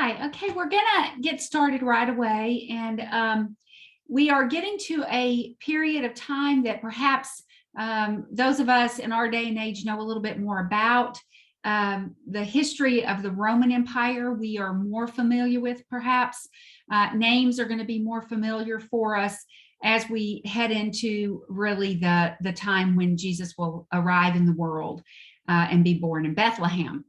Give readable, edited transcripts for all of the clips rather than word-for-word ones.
Hi. Okay, we're gonna get started right away, and we are getting to a period of time that perhaps those of us in our day and age know a little bit more about. The history of the Roman Empire we are more familiar with, perhaps. Names are going to be more familiar for us as we head into really the time when Jesus will arrive in the world and be born in Bethlehem.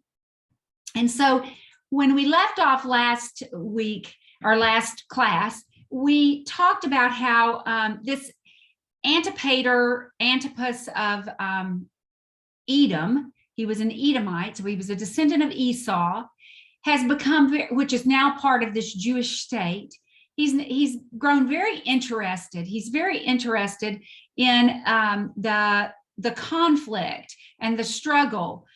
And so when we left off last week, our last class, we talked about how this Antipas of Edom, he was an Edomite, so he was a descendant of Esau, has become, which is now part of this Jewish state. He's grown very interested. He's very interested in the conflict and the struggle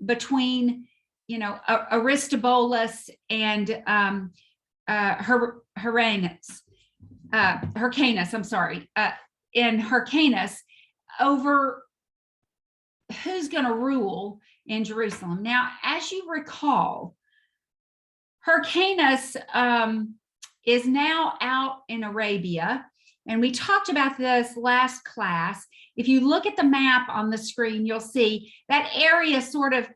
between, Aristobulus and Hyrcanus, and Hyrcanus over who's going to rule in Jerusalem. Now, as you recall, Hyrcanus is now out in Arabia, and we talked about this last class. If you look at the map on the screen, you'll see that area sort of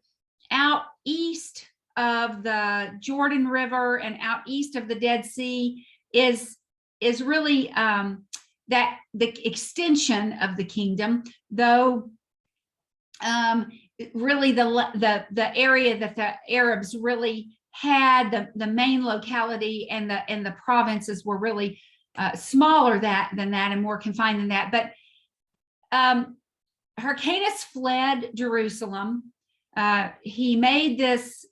out east of the Jordan River and out east of the Dead Sea is really that the extension of the kingdom, though really the area that the Arabs really had, the main locality and the provinces were really smaller than that and more confined than that. But Hyrcanus fled Jerusalem. He made this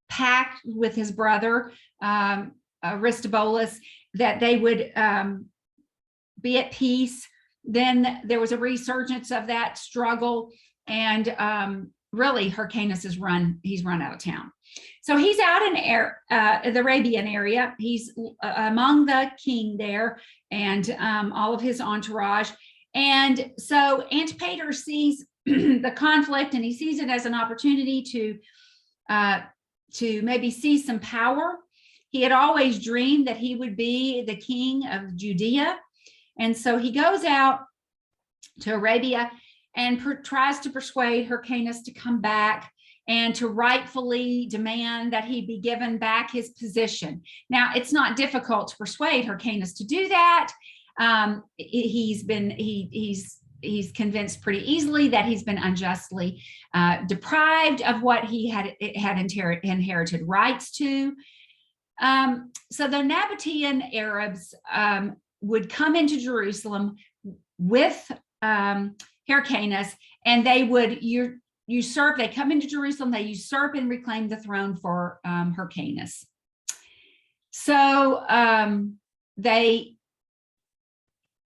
pact with his brother Aristobulus that they would be at peace. Then there was a resurgence of that struggle, and really Hyrcanus he's run out of town. So he's out in the Arabian area. He's among the king there and all of his entourage. And so Antipater sees the conflict, and he sees it as an opportunity to maybe seize some power. He had always dreamed that he would be the king of Judea. And so he goes out to Arabia and tries to persuade Hyrcanus to come back and to rightfully demand that he be given back his position. Now, it's not difficult to persuade Hyrcanus to do that. He's convinced pretty easily that he's been unjustly deprived of what he had inherited rights to. So the Nabatean Arabs would come into Jerusalem with Hyrcanus, and they would usurp. They come into Jerusalem, they usurp and reclaim the throne for Hyrcanus. So they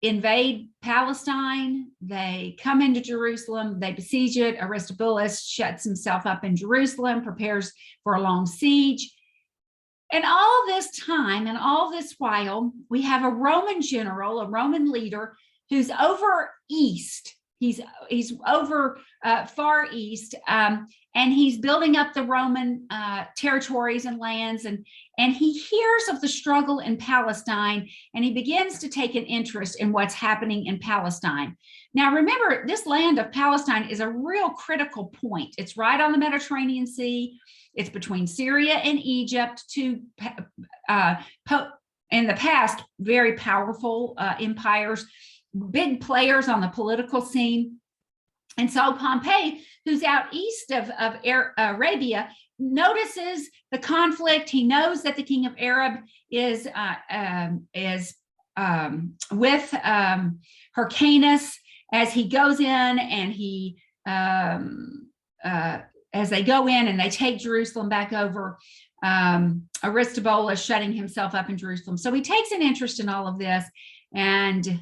invade Palestine, they come into Jerusalem, they besiege it. Aristobulus shuts himself up in Jerusalem, prepares for a long siege. And all this time and all this while, we have a Roman general, a Roman leader who's over east. He's over far east, and he's building up the Roman territories and lands, and he hears of the struggle in Palestine, and he begins to take an interest in what's happening in Palestine. Now, remember, this land of Palestine is a real critical point. It's right on the Mediterranean Sea. It's between Syria and Egypt, two in the past very powerful empires, big players on the political scene. And so Pompey, who's out east of Arabia, notices the conflict. He knows that the king of Arab is with Hyrcanus as he goes in, and he as they go in and they take Jerusalem back over, Aristobulus shutting himself up in Jerusalem. So he takes an interest in all of this, and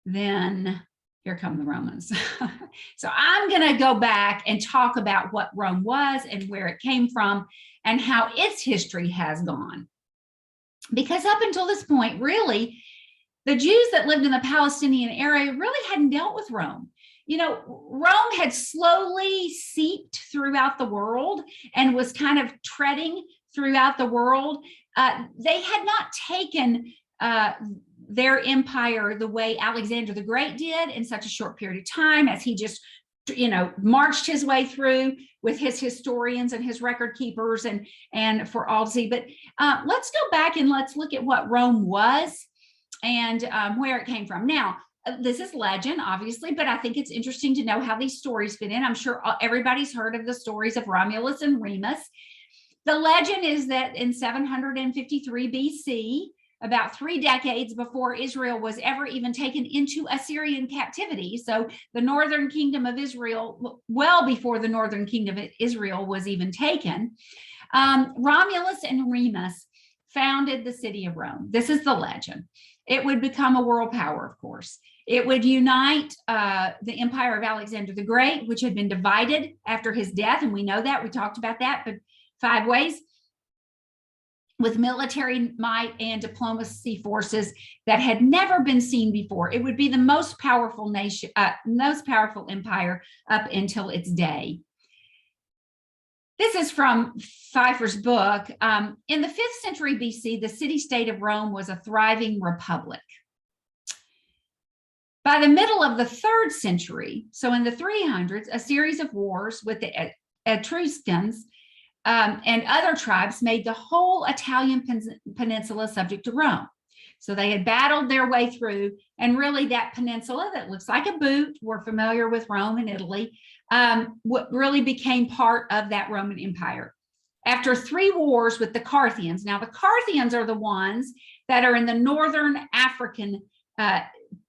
then here come the Romans. So I'm going to go back and talk about what Rome was and where it came from and how its history has gone. Because up until this point, really, the Jews that lived in the Palestinian area really hadn't dealt with Rome. Rome had slowly seeped throughout the world and was kind of treading throughout the world. They had not taken their empire the way Alexander the Great did in such a short period of time, as he just, marched his way through with his historians and his record keepers and for all to see. But let's go back and let's look at what Rome was and where it came from. Now, this is legend, obviously, but I think it's interesting to know how these stories fit in. I'm sure everybody's heard of the stories of Romulus and Remus. The legend is that in 753 BC, about 3 decades before Israel was ever even taken into Assyrian captivity, so the northern kingdom of Israel, well before the northern kingdom of Israel was even taken, Romulus and Remus founded the city of Rome. This is the legend. It would become a world power, of course. It would unite the empire of Alexander the Great, which had been divided after his death, and we know that. We talked about that, but 5 ways, with military might and diplomacy forces that had never been seen before. It would be the most powerful nation, most powerful empire up until its day. This is from Pfeiffer's book. In the 5th century BC, the city-state of Rome was a thriving republic. By the middle of the 3rd century, so in the 300s, a series of wars with the Etruscans and other tribes made the whole Italian peninsula subject to Rome. So they had battled their way through, and really that peninsula that looks like a boot, we're familiar with Rome and Italy, what really became part of that Roman Empire. After 3 wars with the Parthians, now the Parthians are the ones that are in the northern African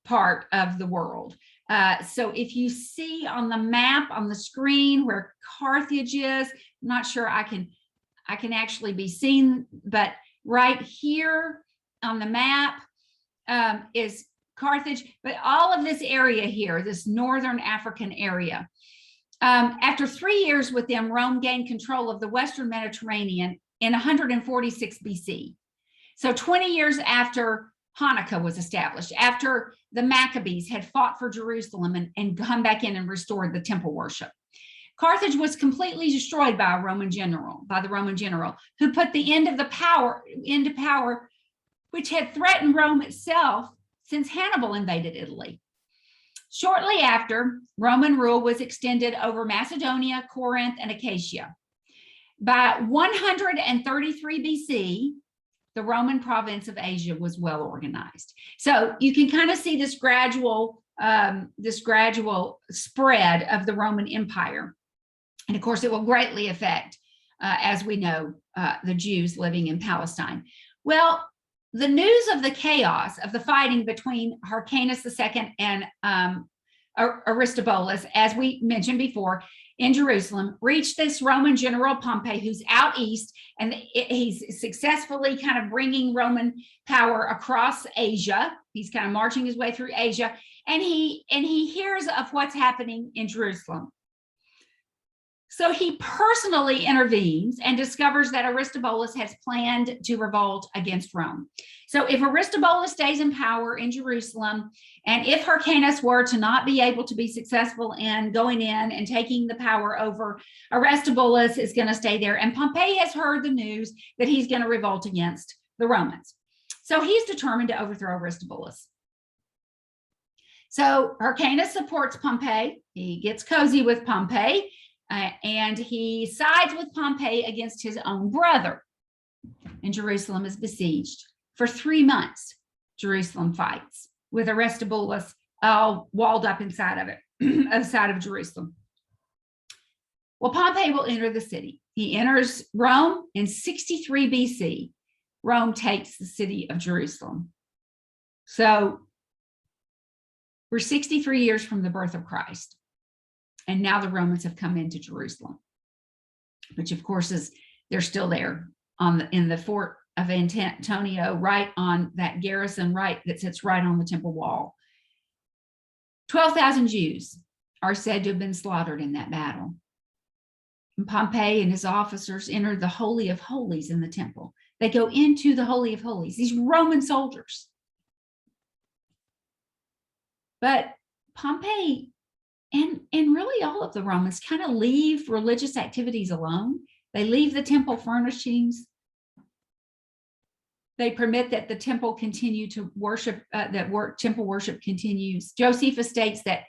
part of the world. So if you see on the map on the screen where Carthage is, I'm not sure I can actually be seen, but right here on the map is Carthage, but all of this area here, this northern African area. After 3 years with them, Rome gained control of the Western Mediterranean in 146 BC. So 20 years after Hanukkah was established, after the Maccabees had fought for Jerusalem and come back in and restored the temple worship. Carthage was completely destroyed by the Roman general, who put the end of the power into power, which had threatened Rome itself since Hannibal invaded Italy. Shortly after, Roman rule was extended over Macedonia, Corinth, and Achaia. By 133 BC, the Roman province of Asia was well organized. So you can kind of see this gradual spread of the Roman Empire. And of course, it will greatly affect, as we know, the Jews living in Palestine. Well, the news of the chaos of the fighting between Hyrcanus II and Aristobulus, as we mentioned before, in Jerusalem, reached this Roman general Pompey, who's out east, and he's successfully kind of bringing Roman power across Asia. He's kind of marching his way through Asia, and he hears of what's happening in Jerusalem. So he personally intervenes and discovers that Aristobulus has planned to revolt against Rome. So if Aristobulus stays in power in Jerusalem, and if Hyrcanus were to not be able to be successful in going in and taking the power over, Aristobulus is going to stay there. And Pompey has heard the news that he's going to revolt against the Romans. So he's determined to overthrow Aristobulus. So Hyrcanus supports Pompey. He gets cozy with Pompey. And he sides with Pompey against his own brother. And Jerusalem is besieged. For 3 months, Jerusalem fights with Aristobulus all walled up inside of it, outside of Jerusalem. Well, Pompey will enter the city. He enters Rome in 63 BC. Rome takes the city of Jerusalem. So we're 63 years from the birth of Christ. And now the Romans have come into Jerusalem, which of course they're still there in the fort of Antonia, right on that garrison that sits right on the temple wall. 12,000 Jews are said to have been slaughtered in that battle. And Pompey and his officers entered the Holy of Holies in the temple. They go into the Holy of Holies, these Roman soldiers. But Pompey and really all of the Romans kind of leave religious activities alone. They leave the temple furnishings They permit that the temple continue to worship, temple worship continues. Josephus states that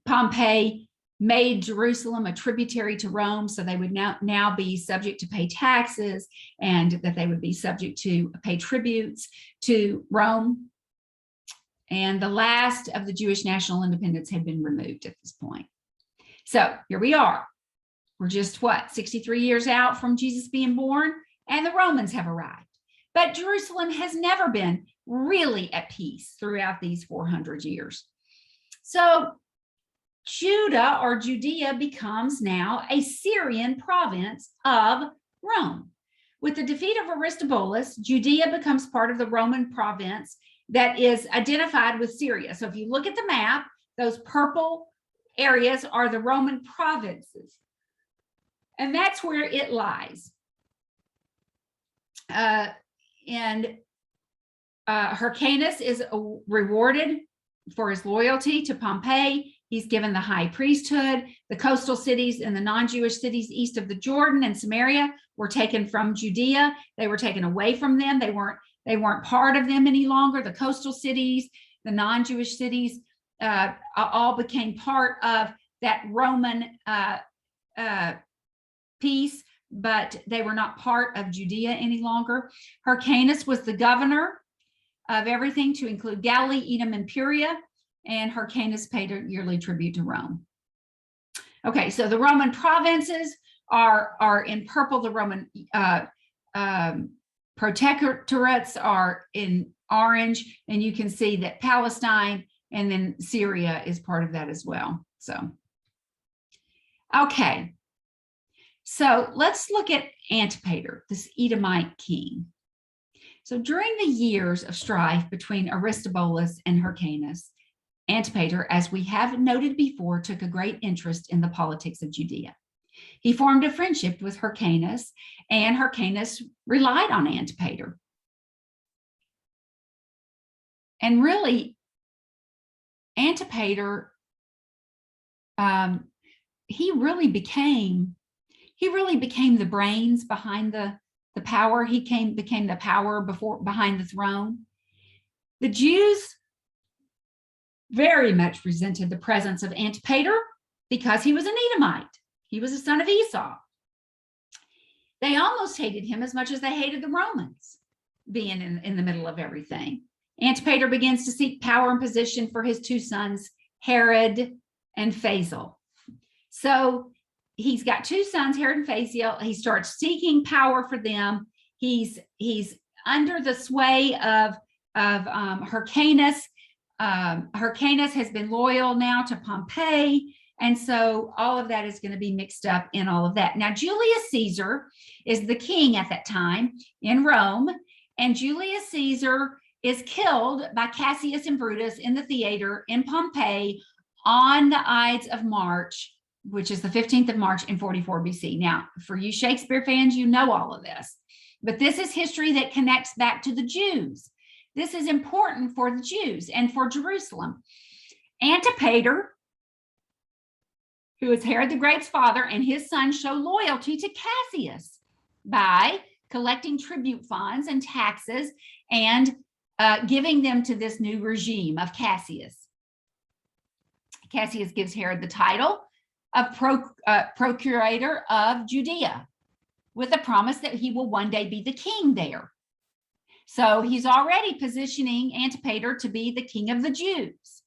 Pompey made Jerusalem a tributary to Rome, so they would now be subject to pay taxes, and that they would be subject to pay tributes to Rome. And the last of the Jewish national independence had been removed at this point. So here we are. We're just 63 years out from Jesus being born, and the Romans have arrived. But Jerusalem has never been really at peace throughout these 400 years. So Judah or Judea becomes now a Syrian province of Rome. With the defeat of Aristobulus, Judea becomes part of the Roman province that is identified with Syria. So if you look at the map, those purple areas are the Roman provinces. And that's where it lies. Hyrcanus is rewarded for his loyalty to Pompey. He's given the high priesthood. The coastal cities and the non-Jewish cities east of the Jordan and Samaria were taken from Judea. They were taken away from them. They weren't part of them any longer. The coastal cities, the non-Jewish cities, all became part of that Roman peace, but they were not part of Judea any longer. Hyrcanus was the governor of everything, to include Galilee, Edom, and Perea, and Hyrcanus paid a yearly tribute to Rome. Okay, so the Roman provinces are in purple. The Roman protectorates are in orange, and you can see that Palestine and then Syria is part of that as well. So, okay. So let's look at Antipater, this Edomite king. So during the years of strife between Aristobulus and Hyrcanus, Antipater, as we have noted before, took a great interest in the politics of Judea. He formed a friendship with Hyrcanus, and Hyrcanus relied on Antipater. And really, Antipater, he really became the brains behind the power. He became the power behind the throne. The Jews very much resented the presence of Antipater because he was an Edomite. He was a son of Esau. They almost hated him as much as they hated the Romans, being in the middle of everything. Antipater begins to seek power and position for his two sons, Herod and Phasael. So he's got two sons, Herod and Phasael. He starts seeking power for them. He's under the sway of Hyrcanus. Hyrcanus has been loyal now to Pompey. And so all of that is going to be mixed up in all of that. Now, Julius Caesar is the king at that time in Rome, and Julius Caesar is killed by Cassius and Brutus in the theater in Pompeii on the Ides of March, which is the 15th of March in 44 BC. Now, for you Shakespeare fans, you know all of this, but this is history that connects back to the Jews. This is important for the Jews and for Jerusalem. Antipater, who is Herod the Great's father, and his son show loyalty to Cassius by collecting tribute funds and taxes and giving them to this new regime of Cassius. Cassius gives Herod the title of procurator of Judea, with a promise that he will one day be the king there. So he's already positioning Antipater to be the king of the Jews.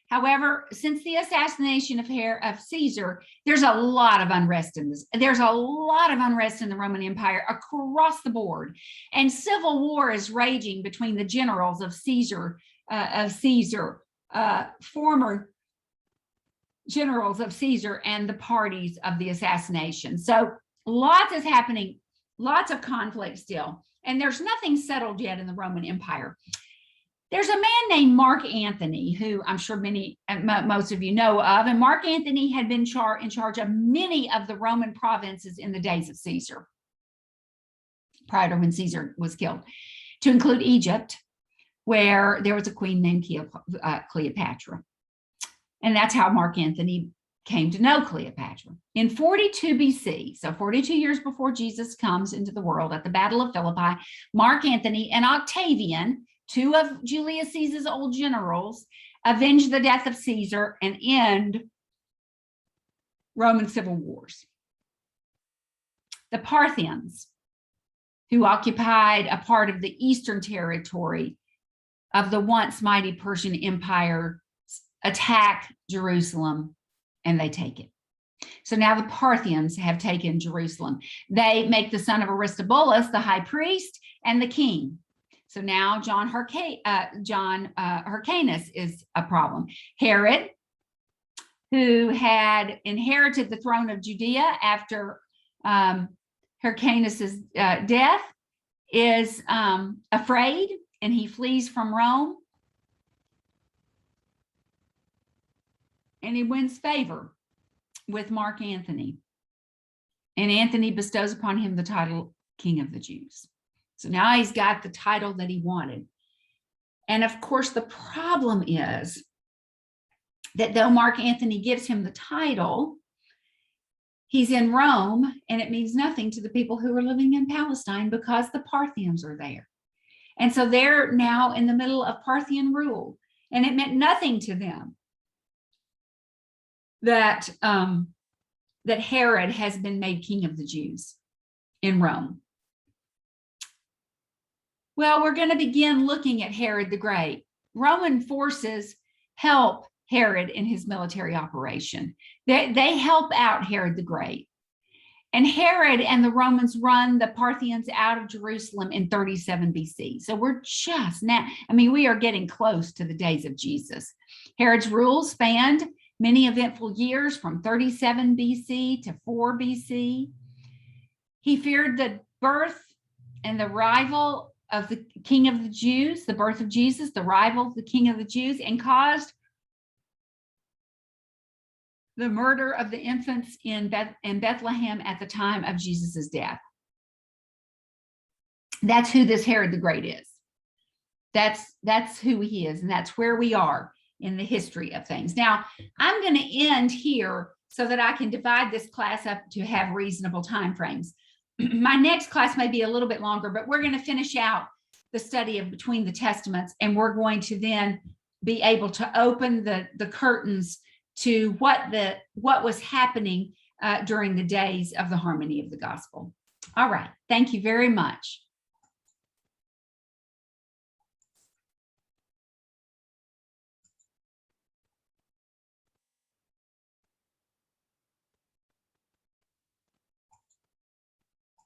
However, since the assassination of Caesar, there's a lot of unrest in this. There's a lot of unrest in the Roman Empire across the board, and civil war is raging between the generals of Caesar, former generals of Caesar, and the parties of the assassination. So lots is happening, lots of conflict still, and there's nothing settled yet in the Roman Empire. There's a man named Mark Antony, who I'm sure most of you know of, and Mark Antony had been in charge of many of the Roman provinces in the days of Caesar, prior to when Caesar was killed, to include Egypt, where there was a queen named Cleopatra. And that's how Mark Antony came to know Cleopatra. In 42 BC, so 42 years before Jesus comes into the world at the Battle of Philippi, Mark Antony and Octavian, two of Julius Caesar's old generals, avenge the death of Caesar and end Roman civil wars. The Parthians, who occupied a part of the eastern territory of the once mighty Persian Empire, attack Jerusalem and they take it. So now the Parthians have taken Jerusalem. They make the son of Aristobulus the high priest and the king. So now John Hyrcanus is a problem. Herod, who had inherited the throne of Judea after Hyrcanus's death, is afraid and he flees from Rome. And he wins favor with Mark Antony. And Antony bestows upon him the title King of the Jews. So now he's got the title that he wanted. And of course, the problem is that though Mark Antony gives him the title, he's in Rome, and it means nothing to the people who are living in Palestine because the Parthians are there. And so they're now in the middle of Parthian rule, and it meant nothing to them that that Herod has been made king of the Jews in Rome. Well, we're going to begin looking at Herod the Great. Roman forces help Herod in his military operation. They help out Herod the Great. And Herod and the Romans run the Parthians out of Jerusalem in 37 BC. So we're just now, we are getting close to the days of Jesus. Herod's rule spanned many eventful years from 37 BC to 4 BC. He feared the birth and the rival of the King of the Jews, the birth of Jesus, the rival of the King of the Jews, and caused the murder of the infants in Bethlehem at the time of Jesus's death. That's who this Herod the Great is. That's who he is, and that's where we are in the history of things. Now, I'm going to end here so that I can divide this class up to have reasonable time frames. My next class may be a little bit longer, but we're going to finish out the study of Between the Testaments, and we're going to then be able to open the curtains to what was happening during the days of the harmony of the gospel. All right. Thank you very much.